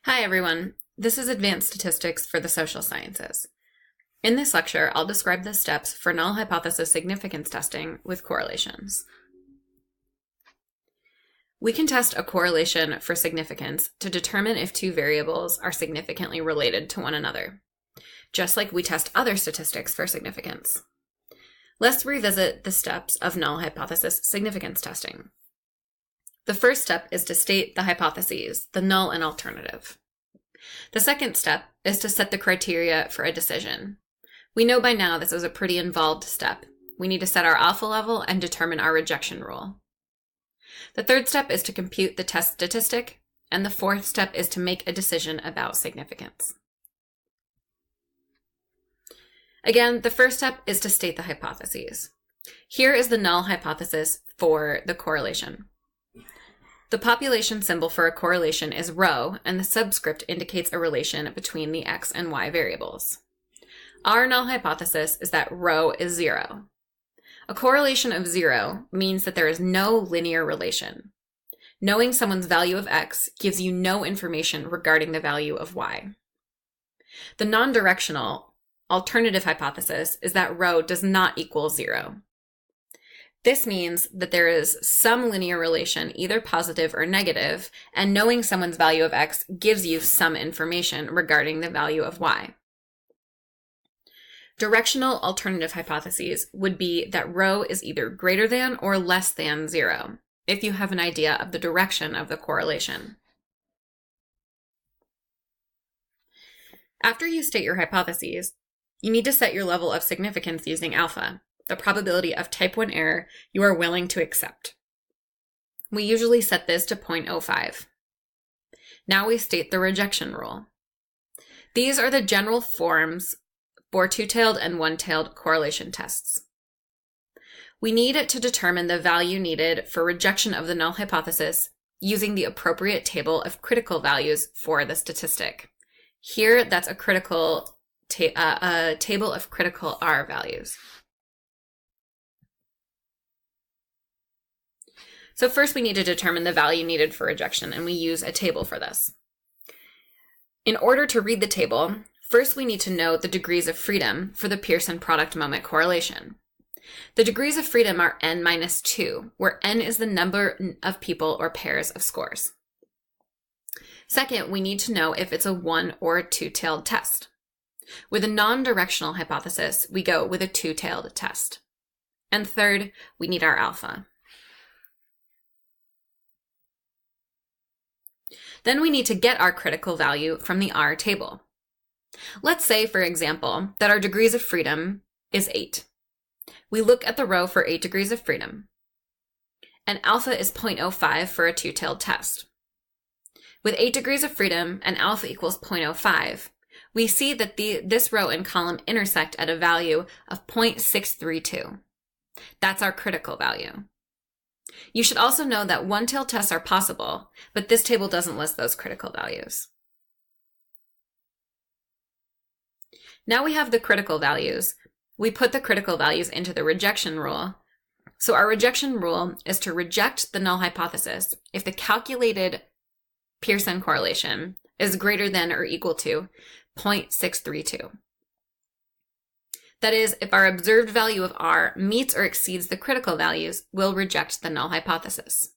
Hi everyone, this is Advanced Statistics for the Social Sciences. In this lecture, I'll describe the steps for null hypothesis significance testing with correlations. We can test a correlation for significance to determine if two variables are significantly related to one another, just like we test other statistics for significance. Let's revisit the steps of null hypothesis significance testing. The first step is to state the hypotheses, the null and alternative. The second step is to set the criteria for a decision. We know by now this is a pretty involved step. We need to set our alpha level and determine our rejection rule. The third step is to compute the test statistic, and the fourth step is to make a decision about significance. Again, the first step is to state the hypotheses. Here is the null hypothesis for the correlation. The population symbol for a correlation is rho, and the subscript indicates a relation between the x and y variables. Our null hypothesis is that rho is 0. A correlation of 0 means that there is no linear relation. Knowing someone's value of x gives you no information regarding the value of y. The non-directional alternative hypothesis is that rho does not equal 0. This means that there is some linear relation, either positive or negative, and knowing someone's value of x gives you some information regarding the value of y. Directional alternative hypotheses would be that rho is either greater than or less than 0, if you have an idea of the direction of the correlation. After you state your hypotheses, you need to set your level of significance using alpha, the probability of type 1 error you are willing to accept. We usually set this to 0.05. Now we state the rejection rule. These are the general forms for two-tailed and one-tailed correlation tests. We need to determine the value needed for rejection of the null hypothesis using the appropriate table of critical values for the statistic. Here, that's a table of critical R values. So first we need to determine the value needed for rejection, and we use a table for this. In order to read the table, first we need to know the degrees of freedom for the Pearson product moment correlation. The degrees of freedom are n minus 2, where n is the number of people or pairs of scores. Second, we need to know if it's a one or a two-tailed test. With a non-directional hypothesis, we go with a two-tailed test. And third, we need our alpha. Then we need to get our critical value from the R table. Let's say, for example, that our degrees of freedom is 8. We look at the row for 8 degrees of freedom, and alpha is 0.05 for a two-tailed test. With 8 degrees of freedom and alpha equals 0.05, we see that this row and column intersect at a value of 0.632. That's our critical value. You should also know that one-tailed tests are possible, but this table doesn't list those critical values. Now we have the critical values. We put the critical values into the rejection rule. So our rejection rule is to reject the null hypothesis if the calculated Pearson correlation is greater than or equal to 0.632. That is, if our observed value of R meets or exceeds the critical values, we'll reject the null hypothesis.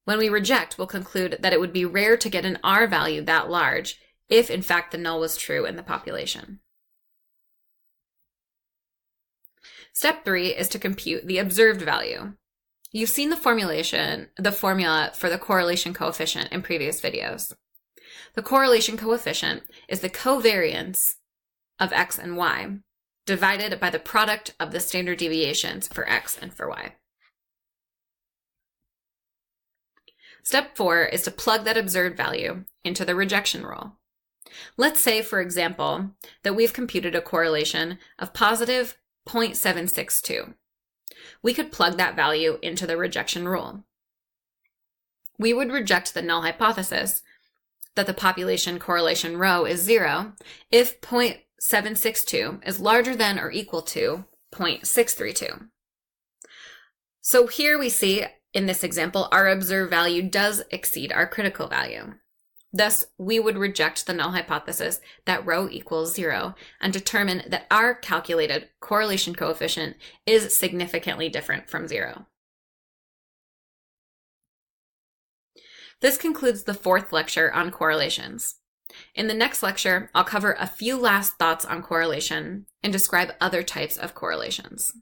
When we reject, we'll conclude that it would be rare to get an R value that large if, in fact, the null was true in the population. Step 3 is to compute the observed value. You've seen the formula for the correlation coefficient in previous videos. The correlation coefficient is the covariance of x and y divided by the product of the standard deviations for x and for y. Step 4 is to plug that observed value into the rejection rule. Let's say, for example, that we've computed a correlation of positive 0.762. We could plug that value into the rejection rule. We would reject the null hypothesis that the population correlation rho is 0 if 0.762 is larger than or equal to 0.632. So here we see, in this example, our observed value does exceed our critical value. Thus, we would reject the null hypothesis that rho equals 0 and determine that our calculated correlation coefficient is significantly different from 0. This concludes the 4th lecture on correlations. In the next lecture, I'll cover a few last thoughts on correlation and describe other types of correlations.